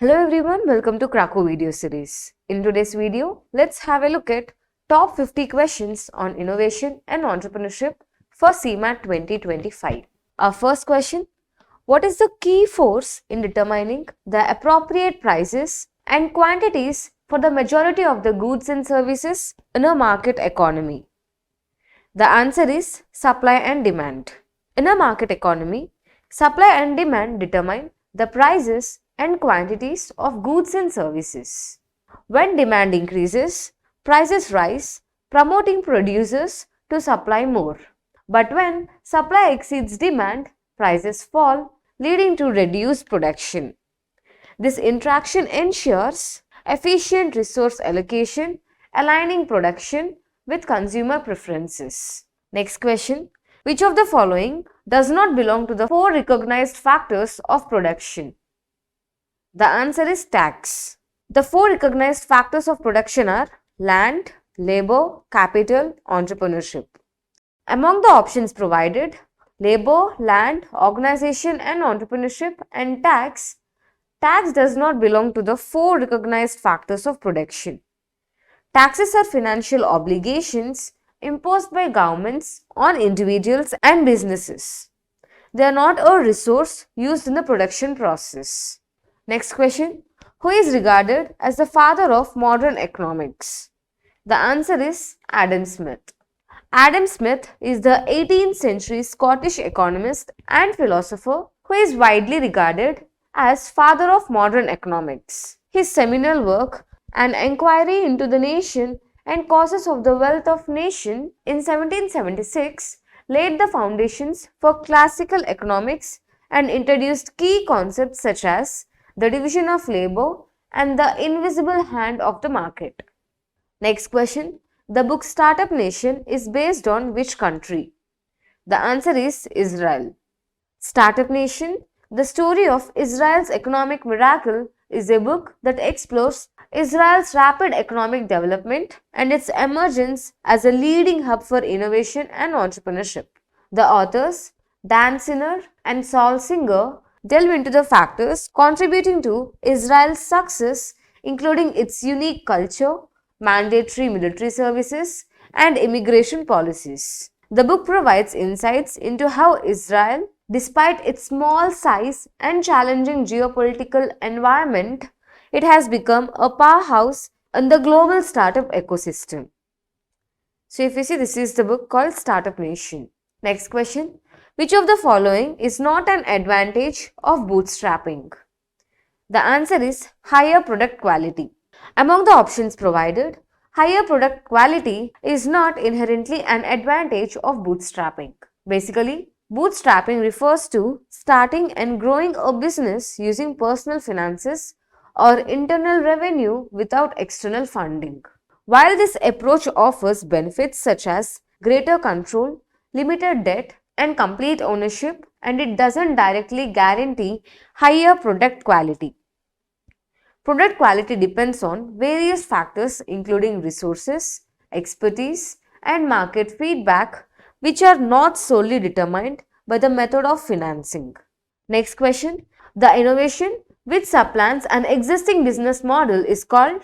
Hello everyone, welcome to Cracku video series. In today's video, let's have a look at top 50 questions on innovation and entrepreneurship for CMAT 2025. Our first question, what is the key force in determining the appropriate prices and quantities for the majority of the goods and services in a market economy? The answer is supply and demand. In a market economy, supply and demand determine the prices and quantities of goods and services. When demand increases, prices rise, promoting producers to supply more. But when supply exceeds demand, prices fall, leading to reduced production. This interaction ensures efficient resource allocation, aligning production with consumer preferences. Next question. Which of the following does not belong to the four recognized factors of production? The answer is tax. The four recognized factors of production are land, labor, capital, entrepreneurship. Among the options provided, labor, land, organization and entrepreneurship and tax does not belong to the four recognized factors of production. Taxes are financial obligations imposed by governments on individuals and businesses. They are not a resource used in the production process. Next question. Who is regarded as the father of modern economics? The answer is Adam Smith. Adam Smith is the 18th century Scottish economist and philosopher who is widely regarded as father of modern economics. His seminal work, An Enquiry into the Nation and Causes of the Wealth of Nation in 1776, laid the foundations for classical economics and introduced key concepts such as the division of labor and the invisible hand of the market. Next question. The book Startup Nation is based on which country? The answer is Israel. Startup Nation, the story of Israel's economic miracle, is a book that explores Israel's rapid economic development and its emergence as a leading hub for innovation and entrepreneurship. The authors, Dan Sinner and Saul Singer, delve into the factors contributing to Israel's success, including its unique culture, mandatory military services, and immigration policies. The book provides insights into how Israel, despite its small size and challenging geopolitical environment, it has become a powerhouse in the global startup ecosystem. So if you see, this is the book called Startup Nation. Next question. Which of the following is not an advantage of bootstrapping? The answer is higher product quality. Among the options provided, higher product quality is not inherently an advantage of bootstrapping. Basically, bootstrapping refers to starting and growing a business using personal finances or internal revenue without external funding. While this approach offers benefits such as greater control, limited debt, and complete ownership, and it doesn't directly guarantee higher product quality. Product quality depends on various factors including resources, expertise, and market feedback, which are not solely determined by the method of financing. Next question. The innovation which supplants an existing business model is called?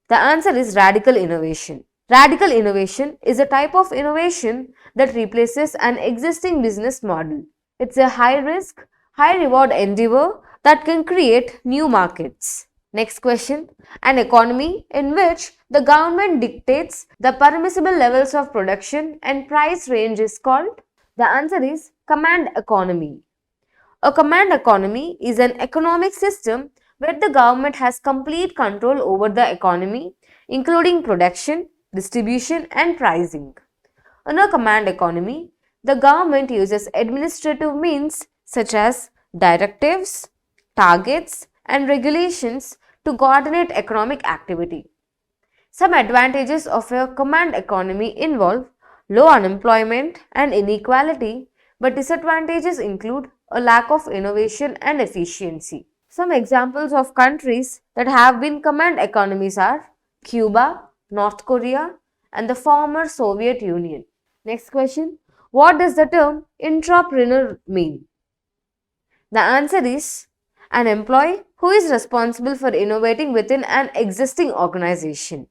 The answer is radical innovation. Radical innovation is a type of innovation that replaces an existing business model. It's a high risk, high reward endeavor that can create new markets. Next question. An economy in which the government dictates the permissible levels of production and price range is called? The answer is command economy. A command economy is an economic system where the government has complete control over the economy, including production, distribution, and pricing. In a command economy, the government uses administrative means such as directives, targets, and regulations to coordinate economic activity. Some advantages of a command economy involve low unemployment and inequality, but disadvantages include a lack of innovation and efficiency. Some examples of countries that have been command economies are Cuba, North Korea, and the former Soviet Union. Next question. What does the term entrepreneur mean? The answer is An employee who is responsible for innovating within an existing organization.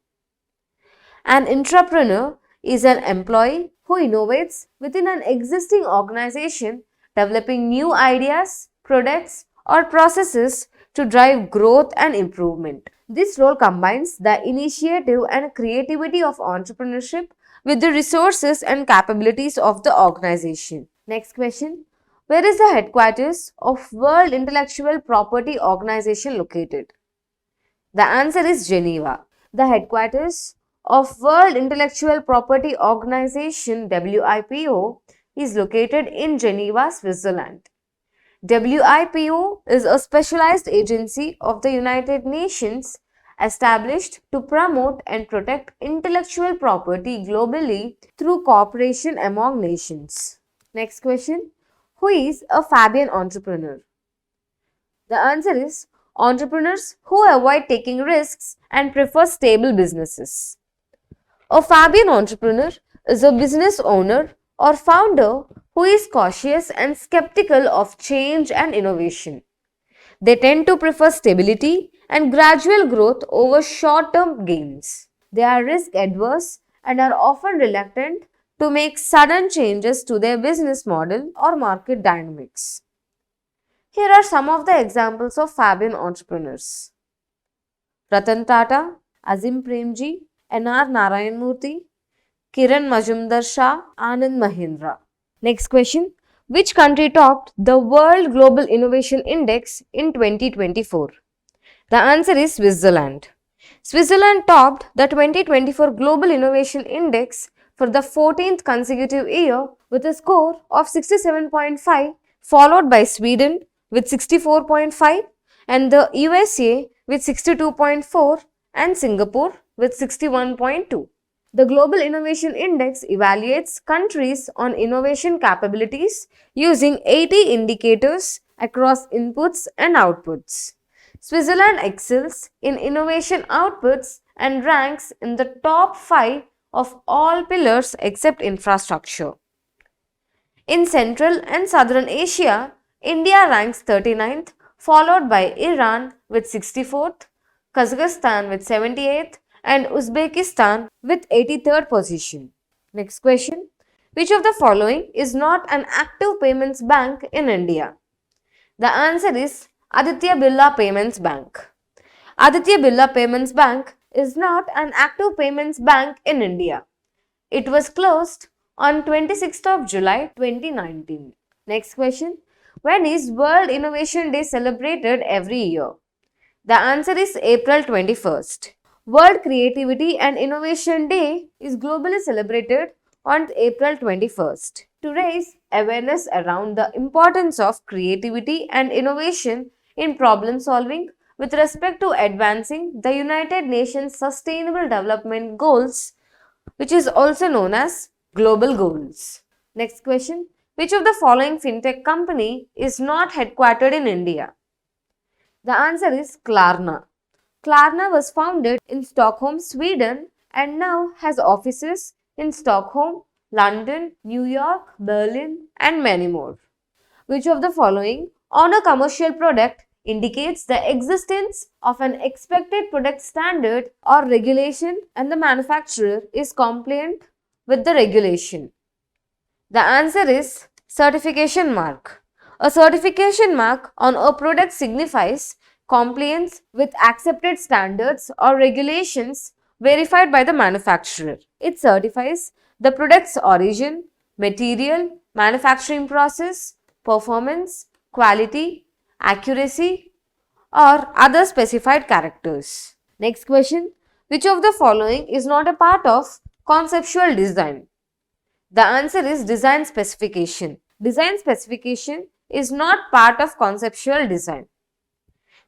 An entrepreneur is an employee who innovates within an existing organization, developing new ideas, products, or processes to drive growth and improvement. This role combines the initiative and creativity of entrepreneurship with the resources and capabilities of the organization. Next question. Where is the headquarters of World Intellectual Property Organization located? The answer is Geneva. The headquarters of World Intellectual Property Organization WIPO is located in Geneva, Switzerland. WIPO is a specialized agency of the United Nations established to promote and protect intellectual property globally through cooperation among nations. Next question. Who is a Fabian entrepreneur? The answer is entrepreneurs who avoid taking risks and prefer stable businesses. A Fabian entrepreneur is a business owner or founder who is cautious and skeptical of change and innovation. They tend to prefer stability and gradual growth over short-term gains. They are risk adverse and are often reluctant to make sudden changes to their business model or market dynamics. Here are some of the examples of Fabian entrepreneurs. Ratan Tata, Azim Premji, N.R. Narayanmurthy, Kiran Majumdar Shah, Anand Mahindra. Next question. Which country topped the World Global Innovation Index in 2024? The answer is Switzerland. Switzerland topped the 2024 Global Innovation Index for the 14th consecutive year with a score of 67.5, followed by Sweden with 64.5 and the USA with 62.4 and Singapore with 61.2. The Global Innovation Index evaluates countries on innovation capabilities using 80 indicators across inputs and outputs. Switzerland excels in innovation outputs and ranks in the top 5 of all pillars except infrastructure. In Central and Southern Asia, India ranks 39th, followed by Iran with 64th, Kazakhstan with 78th, and Uzbekistan with 83rd position. Next question. Which of the following is not an active payments bank in India? The answer is Aditya Birla Payments Bank. Aditya Birla Payments Bank is not an active payments bank in India. It was closed on 26th of July 2019. Next question. When is World Innovation Day celebrated every year? The answer is April 21st. World Creativity and Innovation Day is globally celebrated on April 21st to raise awareness around the importance of creativity and innovation in problem solving with respect to advancing the United Nations Sustainable Development Goals, which is also known as Global Goals. Next question. Which of the following fintech company is not headquartered in India? The answer is Klarna. Klarna was founded in Stockholm, Sweden and now has offices in Stockholm, London, New York, Berlin and many more. Which of the following on a commercial product indicates the existence of an expected product standard or regulation and the manufacturer is compliant with the regulation? The answer is certification mark. A certification mark on a product signifies compliance with accepted standards or regulations verified by the manufacturer. It certifies the product's origin, material, manufacturing process, performance, quality, accuracy, or other specified characters. Next question. Which of the following is not a part of conceptual design? The answer is design specification. Design specification is not part of conceptual design.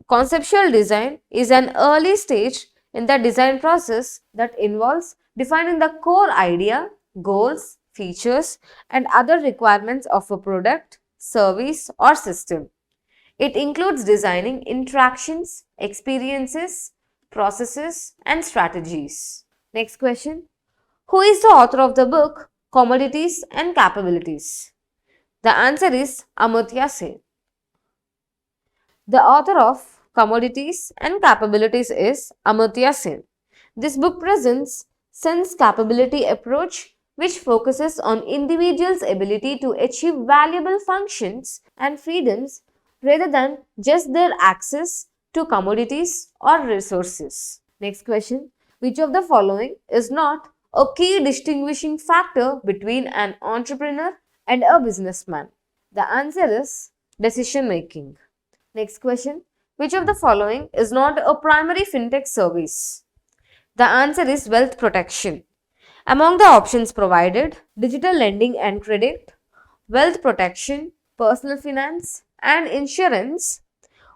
Conceptual design is an early stage in the design process that involves defining the core idea, goals, features, and other requirements of a product, service, or system. It includes designing interactions, experiences, processes, and strategies. Next question. Who is the author of the book Commodities and Capabilities? The answer is Amartya Sen. The author of Commodities and Capabilities is Amartya Sen. This book presents Sen's capability approach, which focuses on individuals' ability to achieve valuable functions and freedoms rather than just their access to commodities or resources. Next question. Which of the following is not a key distinguishing factor between an entrepreneur and a businessman? The answer is decision making. Next question. Which of the following is not a primary fintech service? The answer is wealth protection. Among the options provided, digital lending and credit, wealth protection, personal finance, and insurance,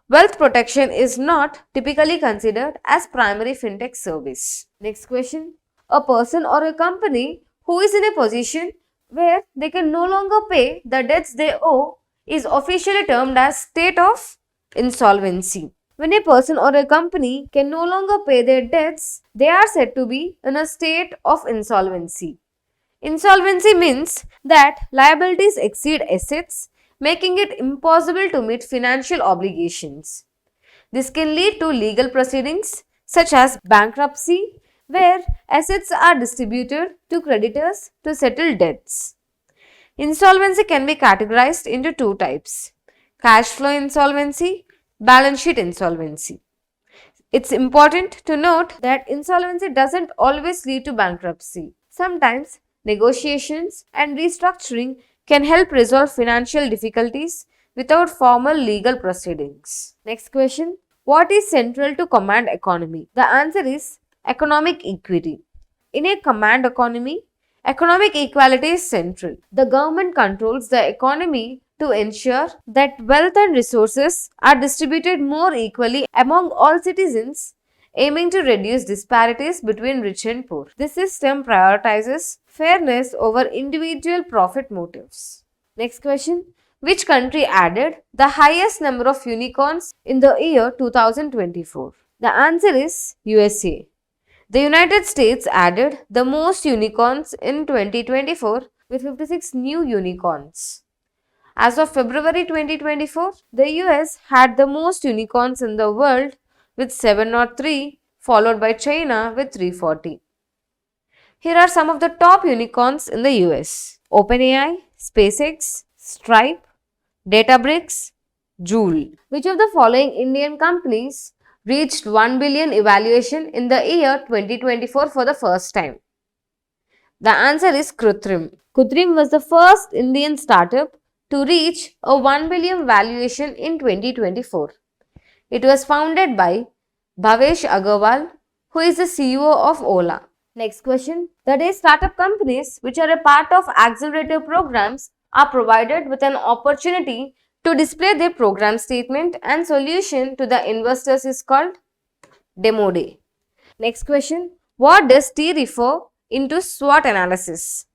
wealth protection is not typically considered as primary fintech service. Next question. A person or a company who is in a position where they can no longer pay the debts they owe is officially termed as state of insolvency. When a person or a company can no longer pay their debts, they are said to be in a state of insolvency. Insolvency means that liabilities exceed assets, making it impossible to meet financial obligations. This can lead to legal proceedings such as bankruptcy, where assets are distributed to creditors to settle debts. Insolvency can be categorized into two types: cash flow insolvency, balance sheet insolvency. It's important to note that insolvency doesn't always lead to bankruptcy. Sometimes negotiations and restructuring can help resolve financial difficulties without formal legal proceedings. Next question. What is central to command economy? The answer is economic equity. In a command economy, economic equality is central. The government controls the economy to ensure that wealth and resources are distributed more equally among all citizens, aiming to reduce disparities between rich and poor. This system prioritizes fairness over individual profit motives. Next question. Which country added the highest number of unicorns in the year 2024? The answer is USA. The United States added the most unicorns in 2024 with 56 new unicorns. As of February 2024, the US had the most unicorns in the world with 703, followed by China with 340. Here are some of the top unicorns in the US: OpenAI, SpaceX, Stripe, Databricks, Joule. Which of the following Indian companies reached 1 billion evaluation in the year 2024 for the first time? The answer is Krutrim. Krutrim was the first Indian startup to reach a 1 billion valuation in 2024. It was founded by Bhavesh Agarwal, who is the CEO of Ola. Next question. The day startup companies which are a part of accelerator programs are provided with an opportunity to display their program statement and solution to the investors is called Demo Day. Next question. What does T refer into SWOT analysis?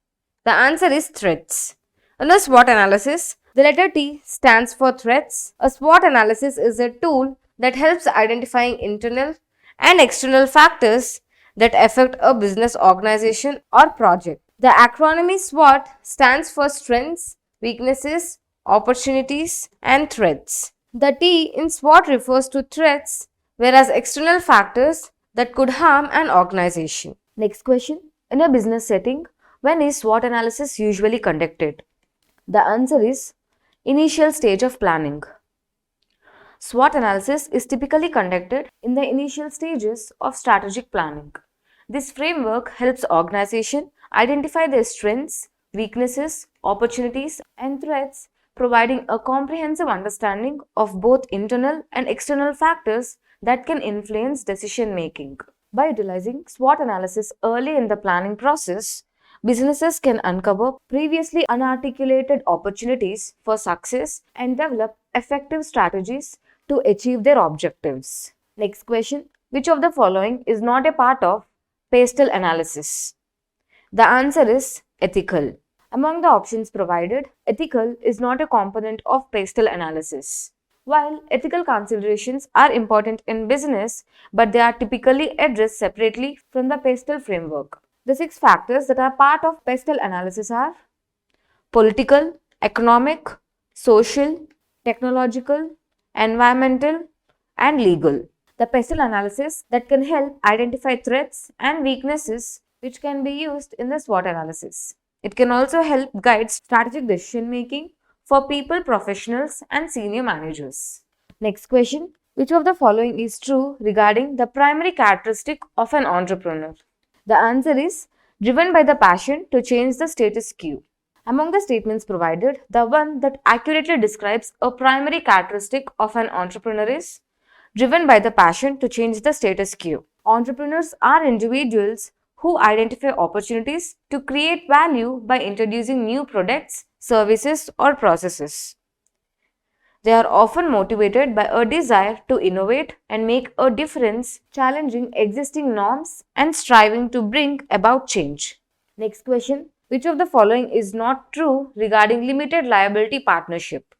The answer is threats. In a SWOT analysis, the letter T stands for threats. A SWOT analysis is a tool that helps identifying internal and external factors that affect a business organization or project. The acronym SWOT stands for strengths, weaknesses, opportunities, and threats. The T in SWOT refers to threats, whereas external factors that could harm an organization. Next question. In a business setting, when is SWOT analysis usually conducted? The answer is initial stage of planning. SWOT analysis is typically conducted in the initial stages of strategic planning. This framework helps organizations identify their strengths, weaknesses, opportunities, and threats, providing a comprehensive understanding of both internal and external factors that can influence decision making. By utilizing SWOT analysis early in the planning process, businesses can uncover previously unarticulated opportunities for success and develop effective strategies to achieve their objectives. Next question. Which of the following is not a part of pastel analysis? The answer is ethical. Among the options provided, ethical is not a component of pastel analysis. While ethical considerations are important in business, but they are typically addressed separately from the pastel framework. The 6 factors that are part of pastel analysis are political, economic, social, technological, environmental, and legal. The PESTLE analysis that can help identify threats and weaknesses which can be used in the SWOT analysis. It can also help guide strategic decision making for people, professionals, and senior managers. Next question. Which of the following is true regarding the primary characteristic of an entrepreneur? The answer is driven by the passion to change the status quo. Among the statements provided, the one that accurately describes a primary characteristic of an entrepreneur is driven by the passion to change the status quo. Entrepreneurs are individuals who identify opportunities to create value by introducing new products, services, or processes. They are often motivated by a desire to innovate and make a difference, challenging existing norms and striving to bring about change. Next question. Which of the following is not true regarding limited liability partnership?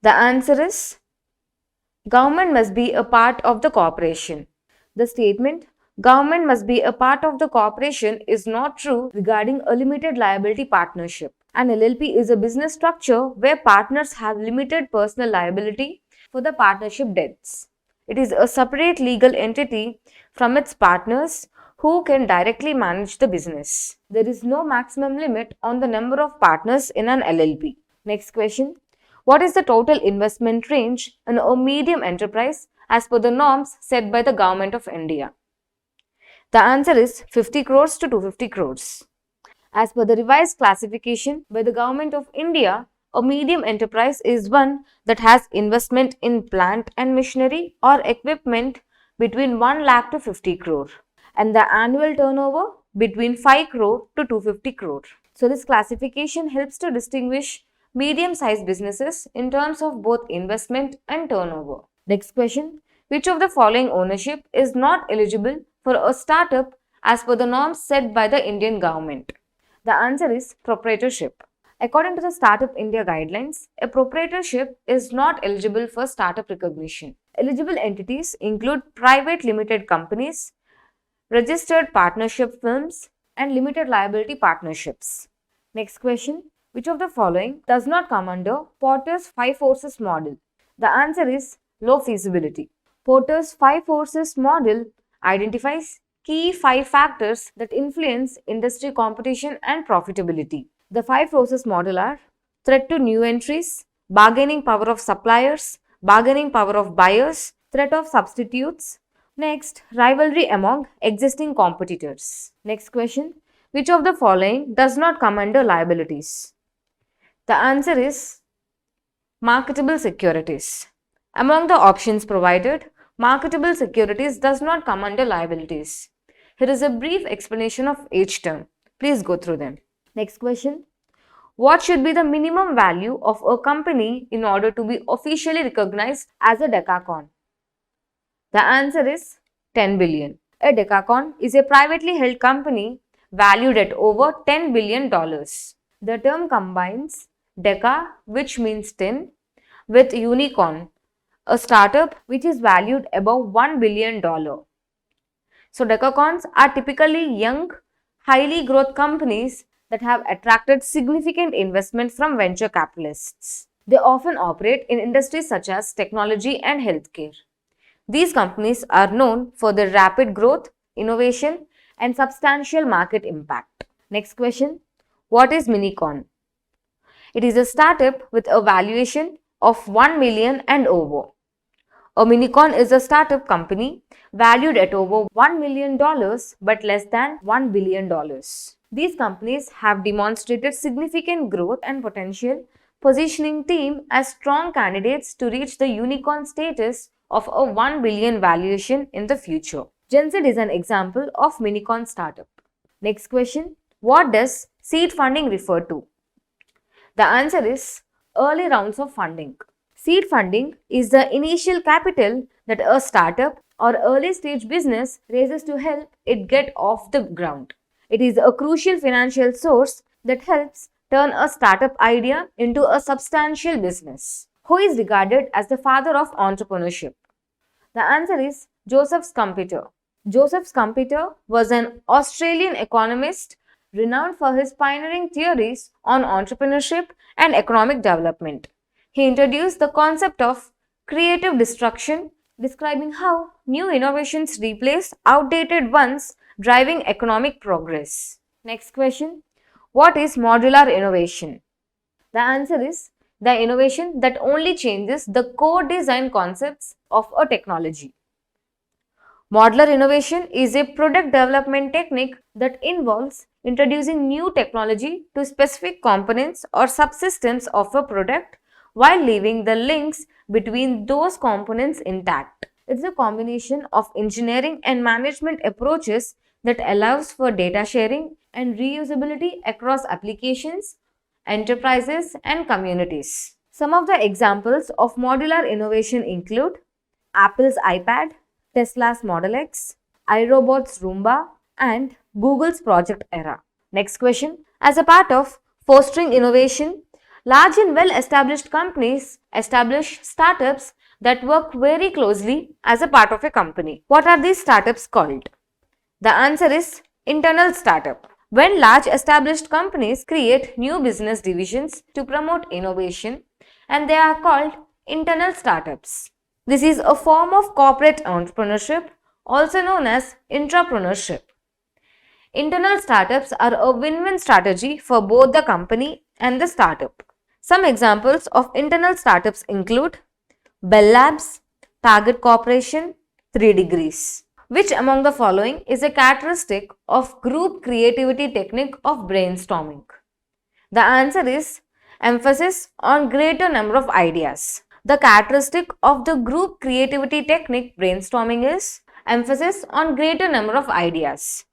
The answer is government must be a part of the corporation. The statement government must be a part of the corporation is not true regarding a limited liability partnership. An LLP is a business structure where partners have limited personal liability for the partnership debts. It is a separate legal entity from its partners who can directly manage the business. There is no maximum limit on the number of partners in an LLP. Next question. What is the total investment range in a medium enterprise as per the norms set by the Government of India? The answer is 50 crores to 250 crores. As per the revised classification by the Government of India, a medium enterprise is one that has investment in plant and machinery or equipment between 1 lakh to 50 crore and the annual turnover between 5 crore to 250 crore. So this classification helps to distinguish medium-sized businesses in terms of both investment and turnover. Next question. Which of the following ownership is not eligible for a startup as per the norms set by the Indian government? The answer is proprietorship. According to the Startup India guidelines, a proprietorship is not eligible for startup recognition. Eligible entities include private limited companies, registered partnership firms, and limited liability partnerships. Next question. Which of the following does not come under Porter's 5 forces model? The answer is low feasibility. Porter's 5 forces model identifies key 5 factors that influence industry competition and profitability. The 5 forces model are threat to new entries, bargaining power of suppliers, bargaining power of buyers, threat of substitutes. Next, rivalry among existing competitors. Next question. Which of the following does not come under liabilities? The answer is marketable securities. Among the options provided, marketable securities does not come under liabilities. Here is a brief explanation of each term. Please go through them. Next question. What should be the minimum value of a company in order to be officially recognized as a decacorn? The answer is 10 billion. A decacorn is a privately held company valued at over $10 billion. The term combines deca, which means 10, with unicorn, a startup which is valued above $1 billion. So decacorns are typically young, highly growth companies that have attracted significant investment from venture capitalists. They often operate in industries such as technology and healthcare. These companies are known for their rapid growth, innovation, and substantial market impact. Next question. What is Minicorn? It is a startup with a valuation of 1 million and over. A Minicorn is a startup company valued at over $1 million but less than $1 billion. These companies have demonstrated significant growth and potential, positioning them as strong candidates to reach the unicorn status of a 1 billion valuation in the future. GenZ is an example of Minicorn startup. Next question. What does seed funding refer to? The answer is early rounds of funding. Seed funding is the initial capital that a startup or early stage business raises to help it get off the ground. It is a crucial financial source that helps turn a startup idea into a substantial business. Who is regarded as the father of entrepreneurship? The answer is Joseph Schumpeter. Joseph Schumpeter was an Australian economist renowned for his pioneering theories on entrepreneurship and economic development. He introduced the concept of creative destruction, describing how new innovations replace outdated ones, driving economic progress. Next question. What is modular innovation? The answer is the innovation that only changes the core design concepts of a technology. Modular innovation is a product development technique that involves introducing new technology to specific components or subsystems of a product while leaving the links between those components intact. It's a combination of engineering and management approaches that allows for data sharing and reusability across applications, enterprises, and communities. Some of the examples of modular innovation include Apple's iPad, Tesla's Model X, iRobot's Roomba, and Google's Project Era. Next question. As a part of fostering innovation, large and well-established companies establish startups that work very closely as a part of a company. What are these startups called? The answer is internal startup. When large established companies create new business divisions to promote innovation, and they are called internal startups. This is a form of corporate entrepreneurship, also known as entrepreneurship. Internal startups are a win-win strategy for both the company and the startup. Some examples of internal startups include Bell Labs, Target Corporation, 3 Degrees. Which among the following is a characteristic of group creativity technique of brainstorming? The answer is emphasis on greater number of ideas. The characteristic of the group creativity technique brainstorming is emphasis on greater number of ideas.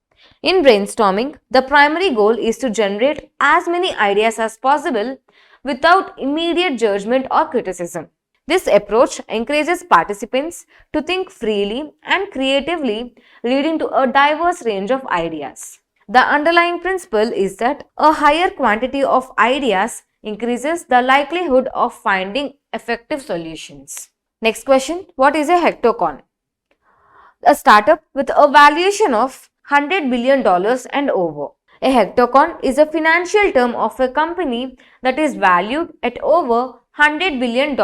In brainstorming, the primary goal is to generate as many ideas as possible without immediate judgment or criticism. This approach encourages participants to think freely and creatively, leading to a diverse range of ideas. The underlying principle is that a higher quantity of ideas increases the likelihood of finding effective solutions. Next question. What is a hectocon? A startup with a valuation of $100 billion and over. A hectocon is a financial term of a company that is valued at over $100 billion.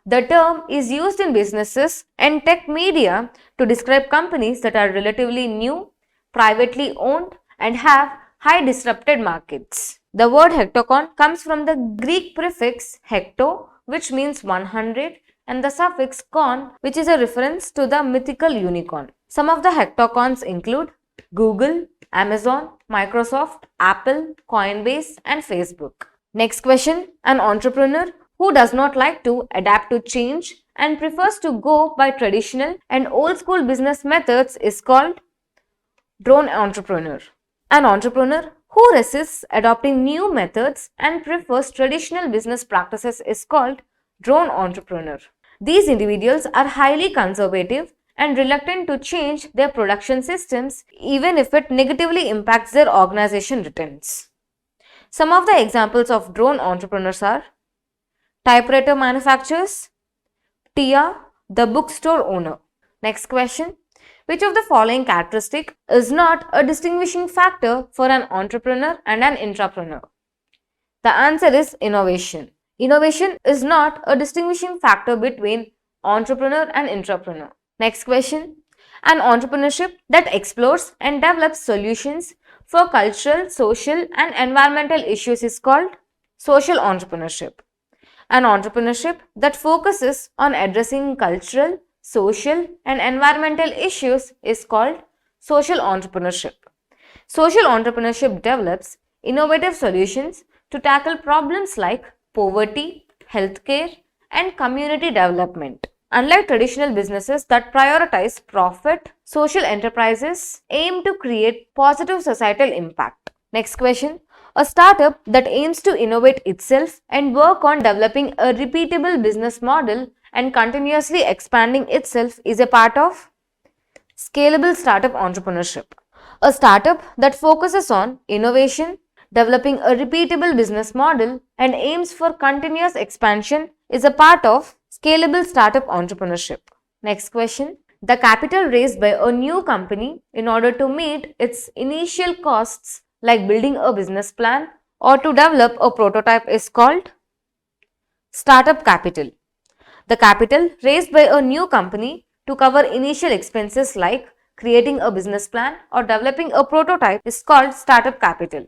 The term is used in businesses and tech media to describe companies that are relatively new, privately owned, and have high disrupted markets. The word hectocon comes from the Greek prefix hecto, which means 100, and the suffix con, which is a reference to the mythical unicorn. Some of the hectocons include Google, Amazon, Microsoft, Apple, Coinbase, and Facebook. Next question. An entrepreneur who does not like to adapt to change and prefers to go by traditional and old school business methods is called drone entrepreneur. An entrepreneur who resists adopting new methods and prefers traditional business practices is called drone entrepreneur. These individuals are highly conservative and reluctant to change their production systems even if it negatively impacts their organization returns. Some of the examples of drone entrepreneurs are typewriter manufacturers, Tia, the bookstore owner. Next question. Which of the following characteristic is not a distinguishing factor for an entrepreneur and an intrapreneur? The answer is innovation. Innovation is not a distinguishing factor between entrepreneur and intrapreneur. Next question. An entrepreneurship that explores and develops solutions for cultural, social, and environmental issues is called social entrepreneurship. An entrepreneurship that focuses on addressing cultural, social, and environmental issues is called social entrepreneurship. Social entrepreneurship develops innovative solutions to tackle problems like poverty, healthcare, and community development. Unlike traditional businesses that prioritize profit, social enterprises aim to create positive societal impact. Next question. A startup that aims to innovate itself and work on developing a repeatable business model and continuously expanding itself is a part of scalable startup entrepreneurship. A startup that focuses on innovation, developing a repeatable business model, and aims for continuous expansion is a part of scalable startup entrepreneurship. Next question. The capital raised by a new company in order to meet its initial costs like building a business plan or to develop a prototype is called startup capital. The capital raised by a new company to cover initial expenses like creating a business plan or developing a prototype is called startup capital.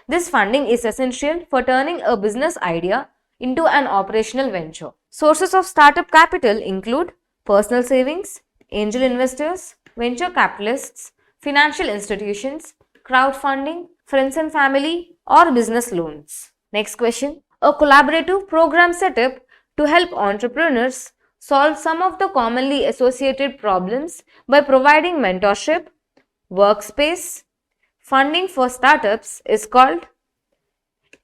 This funding is essential for turning a business idea into an operational venture. Sources of startup capital include personal savings, angel investors, venture capitalists, financial institutions, crowdfunding, friends and family, or business loans. Next question. A collaborative program setup to help entrepreneurs solve some of the commonly associated problems by providing mentorship, workspace, funding for startups is called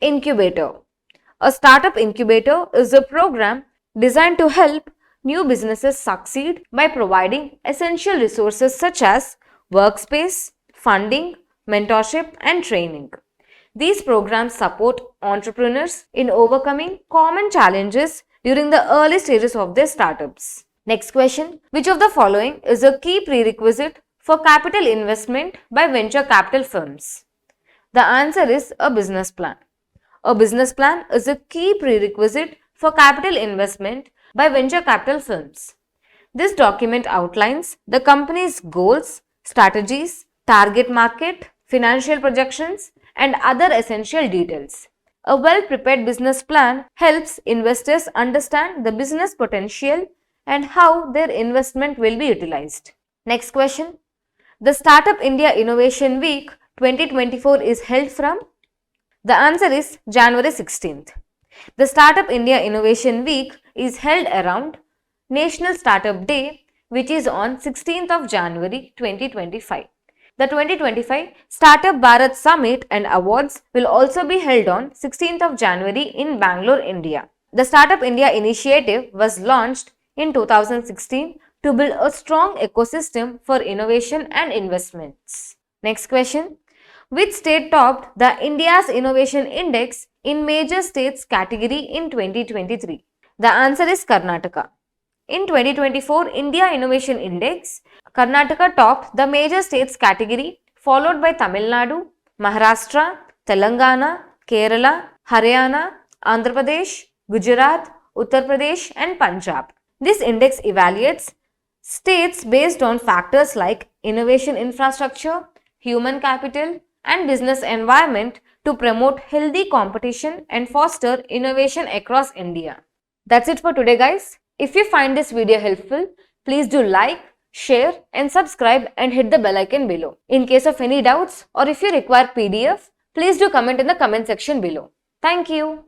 incubator. A startup incubator is a program designed to help new businesses succeed by providing essential resources such as workspace, funding, mentorship, and training. These programs support entrepreneurs in overcoming common challenges during the early stages of their startups. Next question. Which of the following is a key prerequisite for capital investment by venture capital firms? The answer is a business plan. A business plan is a key prerequisite for capital investment by venture capital firms. This document outlines the company's goals, strategies, target market, financial projections, and other essential details. A well-prepared business plan helps investors understand the business potential and how their investment will be utilized. Next question. The Startup India Innovation Week 2024 is held from? The answer is January 16th. The Startup India Innovation Week is held around National Startup Day, which is on 16th of January 2025. The 2025 Startup Bharat Summit and Awards will also be held on 16th of January in Bangalore, India. The Startup India initiative was launched in 2016 to build a strong ecosystem for innovation and investments. Next question. Which state topped the India's Innovation Index in major states category in 2023? The answer is Karnataka. In 2024 India Innovation Index, Karnataka topped the major states category, followed by Tamil Nadu, Maharashtra, Telangana, Kerala, Haryana, Andhra Pradesh, Gujarat, Uttar Pradesh and Punjab. This index evaluates states based on factors like innovation infrastructure, human capital and business environment to promote healthy competition and foster innovation across India. That's it for today, guys. If you find this video helpful, please do like, share and subscribe and hit the bell icon below. In case of any doubts or if you require PDF, please do comment in the comment section below. Thank you.